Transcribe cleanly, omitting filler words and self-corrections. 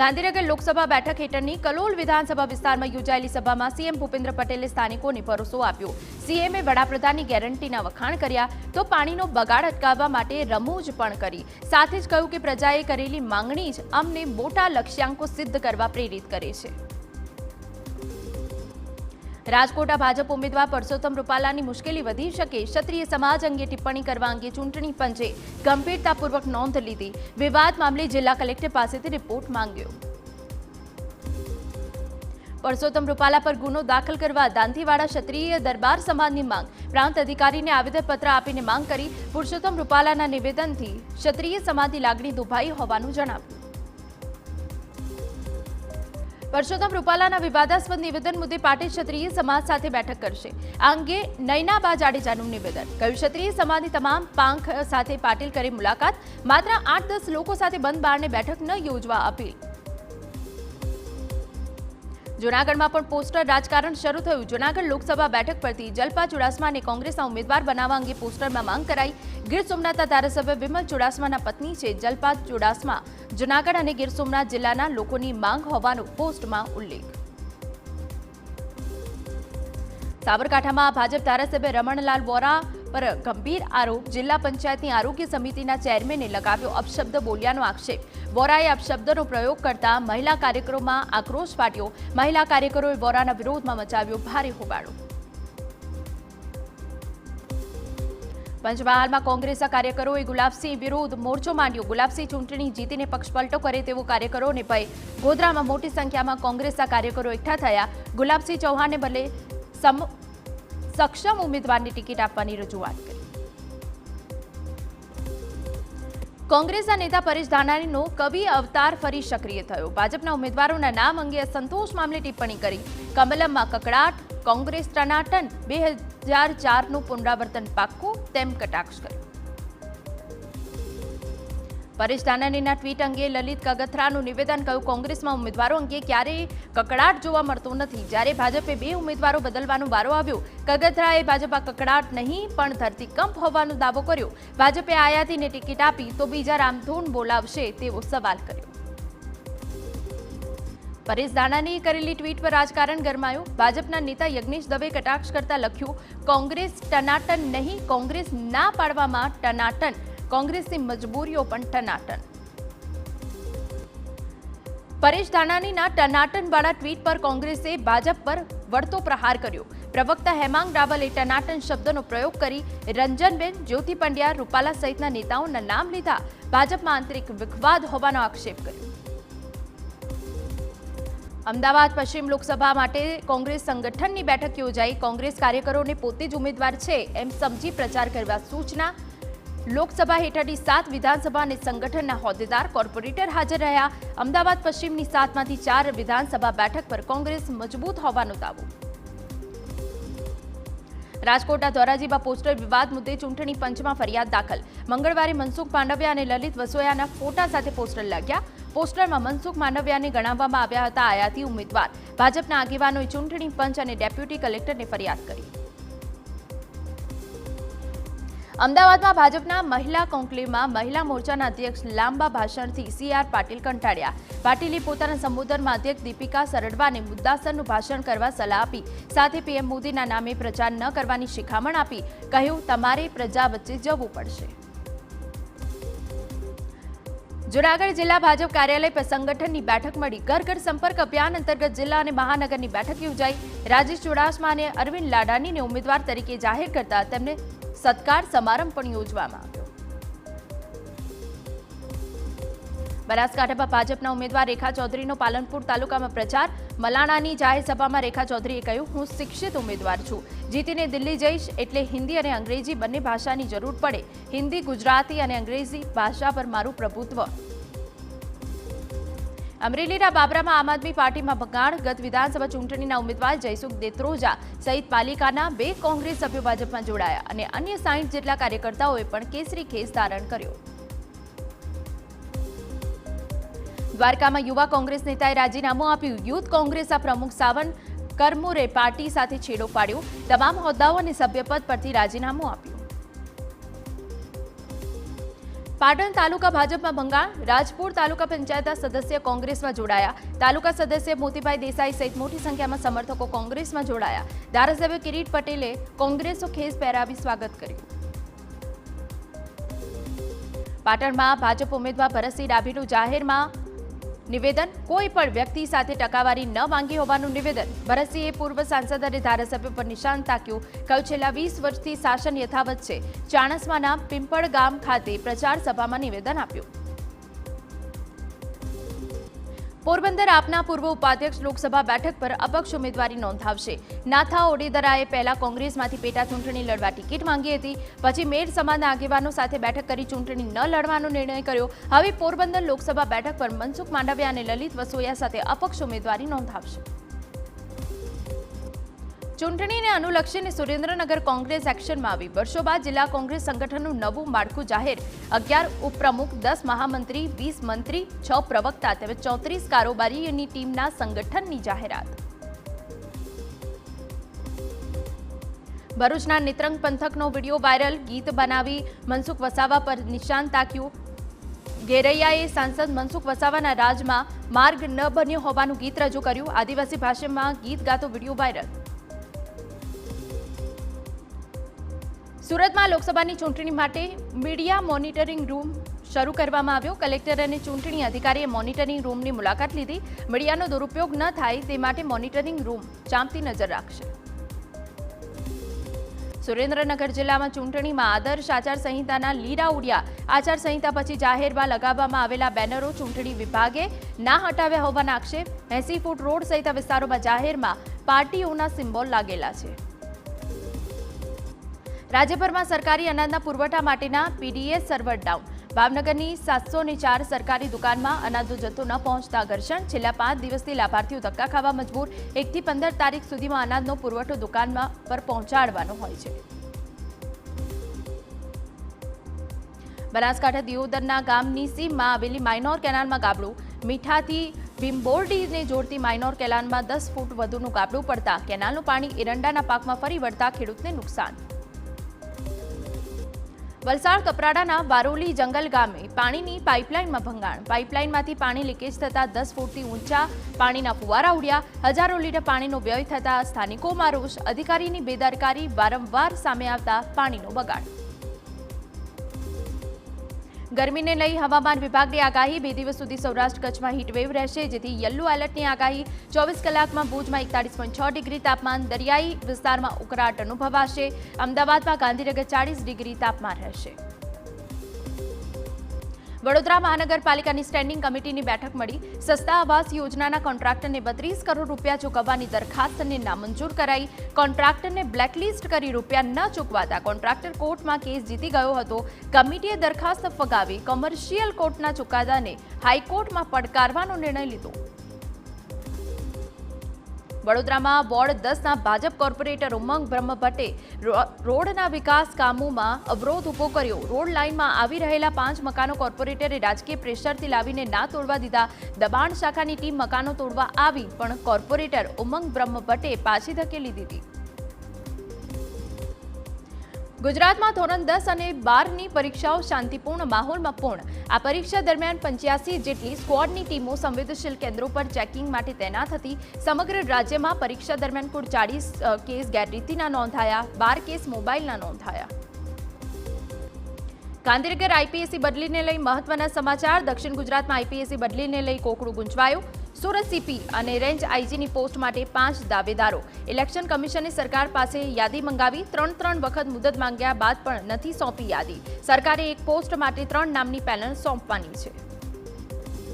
ગાંધીનગર લોકસભા બેઠક હેઠળની કલોલ વિધાનસભા વિસ્તારમાં યોજાયેલી સભામાં સીએમ ભૂપેન્દ્ર પટેલે સ્થાનિકોને ભરોસો આપ્યો। સીએમએ વડાપ્રધાનની ગેરંટીના વખાણ કર્યા તો પાણીનો બગાડ અટકાવવા માટે રમૂજ પણ કરી। સાથે જ કહ્યું કે પ્રજાએ કરેલી માંગણી જ અમને મોટા લક્ષ્યાંકો સિદ્ધ કરવા પ્રેરિત કરે છે। રાજકોટ ભાજપ ઉમેદવાર પરસોત્તમ રૂપાલાની મુશ્કેલી વધી શકે, ક્ષત્રિય સમાજ અંગે ટિપ્પણી કરવા અંગે ચૂંટણી પંચે ગંભીરતાપૂર્વક નોંધ લીધી। વિવાદ મામલે જિલ્લા કલેક્ટર પાસેથી રિપોર્ટ માંગ્યો। પરસોત્તમ રૂપાલા પર ગુનો દાખલ કરવા દાંતીવાડા ક્ષત્રિય દરબાર સમાજની માંગ। પ્રાંત અધિકારીને આવેદનપત્ર આપીને માંગ કરી। પુરુષોત્તમ રૂપાલાના નિવેદનથી ક્ષત્રિય સમાજની લાગણી દુભાઈ હોવાનું જણાવ્યું। પરસોત્તમ રૂપાલાના વિવાદાસ્પદ નિવેદન મુદ્દે પાટીલ ક્ષત્રિય સમાજ સાથે બેઠક કરશે। આ અંગે નયનાબા જાડેજાનું નિવેદન। કહ્યું, ક્ષત્રિય સમાજની તમામ પાંખ સાથે પાટીલ કરે મુલાકાત, માત્ર 8-10 લોકો સાથે બંધ બારણે બેઠક ન યોજવા અપીલ। જૂનાગઢમાં પણ પોસ્ટર રાજકારણ શરૂ થયું। જૂનાગઢ લોકસભા બેઠક પરથી જલપા ચુડાસમાને કોંગ્રેસના ઉમેદવાર બનાવવા અંગે પોસ્ટરમાં માંગ કરાઈ। ગીર સોમનાથના ધારાસભ્ય વિમલ ચુડાસમાના પત્ની છે જલપા ચુડાસમા। જૂનાગઢ અને ગીર સોમનાથ જિલ્લાના લોકોની માંગ હોવાનો પોસ્ટમાં ઉલ્લેખ। સાબરકાંઠામાં ભાજપ ધારાસભ્ય રમણલાલ વોરા પર ગંભીર આરોપ। જિલ્લા પંચાયતની આરોગ્ય સમિતિના ચેરમેને લગાવ્યો અપશબ્દ બોલ્યાનો આક્ષેપ। વોરાએ અપશબ્દનો પ્રયોગ કરતા મહિલા કાર્યકરોમાં આક્રોશ ફાટ્યો। મહિલા કાર્યકરોએ વોરાના વિરોધમાં મચાવ્યો ભારે હોબાળો। પંચમહાલમાં કોંગ્રેસના કાર્યકરોએ ગુલાબસિંહ વિરુદ્ધ મોરચો માંડ્યો। ગુલાબસિંહ ચૂંટણી જીતીને પક્ષ પલટો કરે તેવો કાર્યકરોને ભય। ગોધરામાં મોટી સંખ્યામાં કોંગ્રેસના કાર્યકરો એકઠા થયા। ગુલાબસિંહ ચૌહાણને બદલે સક્ષમ ઉમેદવારને ટિકિટ આપવાની રજૂઆત કરી। કોંગ્રેસના નેતા પરેશ ધાનાણીનો કવિ અવતાર ફરી સક્રિય થયો। ભાજપના ઉમેદવારોના નામ અંગે અસંતોષ મામલે ટિપ્પણી કરી। કમલમમાં કકડાટ, કોંગ્રેસ ટનાટન, 2004નું પુનરાવર્તન પાક્કું તેમ કટાક્ષ કર્યો। પરેશ ધાનાણીના ટ્વીટ અંગે લલિત કગથરાનું નિવેદન। કહ્યું, કોંગ્રેસમાં ઉમેદવારો અંગે ક્યારેય કકડાટ જોવા મળતો નથી। જ્યારે ભાજપે 2 ઉમેદવારો બદલવાનો વારો આવ્યો, કગથરાએ ભાજપા કકડાટ નહીં પણ ધરતીકંપ હોવાનો દાવો કર્યો। ભાજપે આયાતીને ટિકિટ આપી તો બીજા રામધૂન બોલાવશે તેવો સવાલ કર્યો। પરેશ ધાનાણીએ કરેલી ટ્વીટ પર રાજકારણ ગરમાયું। ભાજપના નેતા યજ્ઞેશ દવે કટાક્ષ કરતા લખ્યું, કોંગ્રેસ ટનાટન નહીં, કોંગ્રેસ ના પાડવામાં ટનાટન, કોંગ્રેસની મજબૂરીઓ પણ ટનાટન। પરેશ ધાનાણીના ટનાટનવાળા ટ્વીટ પર કોંગ્રેસે ભાજપ પર વળતો પ્રહાર કર્યો। પ્રવક્તા હેમાંગ રાવલે ટનાટન શબ્દનો પ્રયોગ કરી રંજનબેન, જ્યોતિ પંડ્યા, રૂપાલા સહિતના નેતાઓના નામ લીધા। ભાજપમાં આંતરિક વિખવાદ હોવાનો આક્ષેપ કર્યો। અમદાવાદ પશ્ચિમ લોકસભા માટે કોંગ્રેસ સંગઠનની બેઠક યોજાઈ। કોંગ્રેસ કાર્યકરોને પોતે જ ઉમેદવાર છે એમ સમજી પ્રચાર કરવા સૂચના। લોકસભા હેઠળની 7 વિધાનસભા અને સંગઠનના હોદ્દેદાર, કોર્પોરેટર હાજર રહ્યા। અમદાવાદ પશ્ચિમની 7માંથી 4 વિધાનસભા બેઠક પર કોંગ્રેસ મજબૂત હોવાનો દાવો। રાજકોટના ધોરાજીમાં પોસ્ટર વિવાદ મુદ્દે ચૂંટણી પંચમાં ફરિયાદ દાખલ। મંગળવારે મનસુખ માંડવિયા અને લલિત વસોયાના ફોટા સાથે પોસ્ટર લાગ્યા। પોસ્ટરમાં મનસુખ માંડવિયાને ગણાવવામાં આવ્યા હતા આયાતી ઉમેદવાર। ભાજપના આગેવાનોએ ચૂંટણી પંચ અને ડેપ્યુટી કલેક્ટરને ફરિયાદ કરી। અમદાવાદમાં ભાજપના મહિલા કોન્ક્લેવમાં મહિલા મોરચાના અધ્યક્ષ લાંબા ભાષણથી CR પાટીલ કંટાળ્યા। પાટીલે પોતાના સંબોધનમાં અધ્યક્ષ દીપિકા સરડવાને મુદ્દાસરનું ભાષણ કરવા સલાહ આપી। સાથે PM મોદીના નામે પ્રચાર ન કરવાની શિખામણ આપી। કહ્યું, તમારે પ્રજા વચ્ચે જવું પડશે। જૂનાગઢ જિલ્લા ભાજપ કાર્યાલય પર સંગઠનની બેઠક મળી। ઘર ઘર સંપર્ક અભિયાન અંતર્ગત જિલ્લા અને મહાનગરની બેઠક યોજાઈ। રાજેશ ચુડાસમા અને અરવિંદ લાડાણીને ઉમેદવાર તરીકે જાહેર કરતા તેમને સત્કાર સમારંભ પણ યોજવામાં આવ્યો। બનાસકાંઠામાં ભાજપના ઉમેદવાર રેખા ચૌધરીનો પાલનપુર તાલુકામાં પ્રચાર। મલાણાની જાહેર સભામાં રેખા ચૌધરીએ કહ્યું, હું શિક્ષિત ઉમેદવાર છું, જીતીને દિલ્હી જઈશ એટલે હિન્દી અને અંગ્રેજી બંને ભાષાની જરૂર પડે। હિન્દી, ગુજરાતી અને અંગ્રેજી ભાષા પર મારું પ્રભુત્વ। અમરેલીના બાબરામાં આમ આદમી પાર્ટીમાં ભંગાણ। ગત વિધાનસભા ચૂંટણીના ઉમેદવાર જયસુખ દેત્રોજા સહિત પાલિકાના 2 કોંગ્રેસ સભ્યો ભાજપમાં જોડાયા અને અન્ય 60 જેટલા કાર્યકર્તાઓએ પણ કેસરી ખેસ ધારણ કર્યો। દ્વારકામાં યુવા કોંગ્રેસ નેતાએ રાજીનામું આપ્યું। યુથ કોંગ્રેસના પ્રમુખ સાવન કરમુરે પાર્ટી સાથે છેડો પાડ્યો। તમામ હોદ્દાઓ અને સભ્યપદ પરથી રાજીનામું આપ્યું। પાટણ તાલુકા ભાજપમાં ભંગાણ, રાજપુર તાલુકા પંચાયતના સદસ્ય કોંગ્રેસમાં જોડાયા. તાલુકા સદસ્ય મોતીભાઈ દેસાઈ સહિત મોટી સંખ્યામાં સમર્થકો કોંગ્રેસમાં જોડાયા. ધારાસભ્ય કિરીટ પટેલે કોંગ્રેસનો ખેસ પહેરાવી સ્વાગત કર્યું. પાટણમાં ભાજપ ઉમેદવાર ભરતસિંહ ડાભીનું જાહેરમાં નિવેદન, કોઈ પણ વ્યક્તિ સાથે ટકાવારી ન માંગી હોવાનું નિવેદન. ભરતસિંહે પૂર્વ સાંસદ અને ધારાસભ્ય પર નિશાન તાક્યું. કહ્યું, છેલ્લા 20 વર્ષથી શાસન યથાવત છે. ચાણસ્માના પિંપળ ગામ ખાતે પ્રચાર સભામાં નિવેદન આપ્યું. પોરબંદર આપના પૂર્વ ઉપાધ્યક્ષ લોકસભા બેઠક પર અપક્ષ ઉમેદવારી નોંધાવશે. નાથા ઓડેદરાએ પહેલા કોંગ્રેસમાંથી પેટા ચૂંટણી લડવા ટિકિટ માંગી હતી. પછી મેર સમાજના આગેવાનો સાથે બેઠક કરી ચૂંટણી ન લડવાનો નિર્ણય કર્યો. હવે પોરબંદર લોકસભા બેઠક પર મનસુખ માંડવિયા અને લલિત વસોયા સાથે અપક્ષ ઉમેદવારી નોંધાવશે. ચૂંટણીને અનુલક્ષીને સુરેન્દ્રનગર કોંગ્રેસ એક્શનમાં આવી. વર્ષો બાદ જિલ્લા કોંગ્રેસ સંગઠનનું નવું માળખું જાહેર. 11 ઉપપ્રમુખ, 10 મહામંત્રી, 20 મંત્રી, 6 પ્રવક્તા તેમજ 34 કારોબારીની ટીમના સંગઠનની જાહેરાત. ભરૂચના નેત્રંગ પંથકનો વિડીયો વાયરલ. ગીત બનાવી મનસુખ વસાવા પર નિશાન તાક્યું. ગેરૈયાએ સાંસદ મનસુખ વસાવાના રાજમાં માર્ગ ન બન્યો હોવાનું ગીત રજૂ કર્યું. આદિવાસી ભાષામાં ગીત ગાતો વિડીયો વાયરલ. સુરતમાં લોકસભાની ચૂંટણી માટે મીડિયા મોનિટરિંગ રૂમ શરૂ કરવામાં આવ્યો. કલેક્ટર અને ચૂંટણી અધિકારીએ મોનિટરિંગ રૂમની મુલાકાત લીધી. મીડિયાનો દુરુપયોગ ન થાય તે માટે મોનિટરિંગ રૂમ ચાંપતી નજર રાખશે. સુરેન્દ્રનગર જિલ્લામાં ચૂંટણીમાં આદર્શ આચારસંહિતાના લીરા ઉડ્યા. આચારસંહિતા પછી જાહેરમાં લગાવવામાં આવેલા બેનરો ચૂંટણી વિભાગે ના હટાવ્યા હોવાના આક્ષેપ. 80 ફૂટ રોડ સહિતના વિસ્તારોમાં જાહેરમાં પાર્ટીઓના સિમ્બોલ લાગેલા છે. રાજ્યભરમાં સરકારી અનાજના પુરવઠા માટેના પીડીએસ સર્વર ડાઉન. ભાવનગરની 704 સરકારી દુકાનમાં અનાજનો જથ્થો ન પહોંચતા ઘર્ષણ. છેલ્લા 5 દિવસથી લાભાર્થીઓ ધક્કા ખાવા મજબૂર. 1 થી 15 તારીખ સુધીમાં અનાજનો પુરવઠો દુકાનમાં પર પહોંચાડવાનો હોય છે. બનાસકાંઠા દિયોદરના ગામની સીમમાં આવેલી માઇનોર કેનાલમાં ગાબડું. મીઠાથી ભીમબોરડીને જોડતી માઇનોર કેનાલમાં 10 ફૂટ વધુનું ગાબડું પડતા કેનાલનું પાણી એરંડાના પાકમાં ફરી વળતા ખેડૂતને નુકસાન. વલસાડ કપરાડાના વારોલી જંગલ ગામે પાણીની પાઇપલાઇનમાં ભંગાણ. પાઇપલાઇનમાંથી પાણી લીકેજ થતા 10 ફૂટથી ઊંચા પાણીના ફુવારા ઉડ્યા. હજારો લીટર પાણીનો વ્યય થતા સ્થાનિકોમાં રોષ. અધિકારીની બેદરકારી વારંવાર સામે આવતા પાણીનો બગાડ. ગરમીને લઈ હવામાન વિભાગની આગાહી. 2 દિવસ સુધી સૌરાષ્ટ્ર કચ્છમાં હીટવેવ રહેશે, જેથી યલો એલર્ટની આગાહી. 24 કલાકમાં ભુજમાં 41.6 ડિગ્રી તાપમાન. દરિયાઈ વિસ્તારમાં ઉકળાટ અનુભવાશે. અમદાવાદમાં ગાંધીનગર 40 ડિગ્રી તાપમાન રહેશે. વડોદરા મહાનગરપાલિકાની સ્ટેન્ડિંગ કમિટીની બેઠક મળી. સસ્તા આવાસ યોજનાના કોન્ટ્રાક્ટરને 32 કરોડ રૂપિયા ચૂકવવાની દરખાસ્તને નામંજૂર કરાઈ. કોન્ટ્રાક્ટરને બ્લેકલિસ્ટ કરી રૂપિયા ન ચૂકવાતા કોન્ટ્રાક્ટર કોર્ટમાં કેસ જીતી ગયો હતો. કમિટીએ દરખાસ્ત ફગાવી કોમર્શિયલ કોર્ટના ચુકાદાને હાઈકોર્ટમાં પડકારવાનો નિર્ણય લીધો. વડોદરામાં વોર્ડ 10ના ભાજપ કોર્પોરેટર ઉમંગ બ્રહ્મભટ્ટે રોડના વિકાસ કામોમાં અવરોધ ઉભો કર્યો. રોડ લાઇનમાં આવી રહેલા 5 મકાનો કોર્પોરેટરે રાજકીય પ્રેશરથી લાવીને ના તોડવા દીધા. દબાણ શાખાની ટીમ મકાનો તોડવા આવી, પણ કોર્પોરેટર ઉમંગ બ્રહ્મભટ્ટે પાછી ધકેલી દીધી. ગુજરાતમાં ધોરણ 10 અને 12ની પરીક્ષાઓ શાંતિપૂર્ણ માહોલમાં પૂર્ણ. આ પરીક્ષા દરમિયાન 85 જેટલી સ્ક્વોડની ટીમો સંવેદનશીલ કેન્દ્રો પર ચેકિંગ માટે તૈનાત હતી. સમગ્ર રાજ્યમાં પરીક્ષા દરમિયાન કુલ 40 કેસ ગેરરીતિના નોંધાયા. 12 કેસ મોબાઈલના નોંધાયા. ગાંધીનગર આઈપીએસસી બદલીને લઈ મહત્વના સમાચાર. દક્ષિણ ગુજરાતમાં આઈપીએસસી બદલીને લઈ કોકડું ગુંચવાયું. સુરત સીપી અને રેન્જ આઈજીની પોસ્ટ માટે 5 દાવેદારો. ઇલેક્શન કમિશને સરકાર પાસે યાદી મંગાવી. 3 વખત મુદત માંગ્યા બાદ પણ નથી સોંપી યાદી. સરકારે એક પોસ્ટ માટે 3 નામની પેનલ સોંપવાની છે.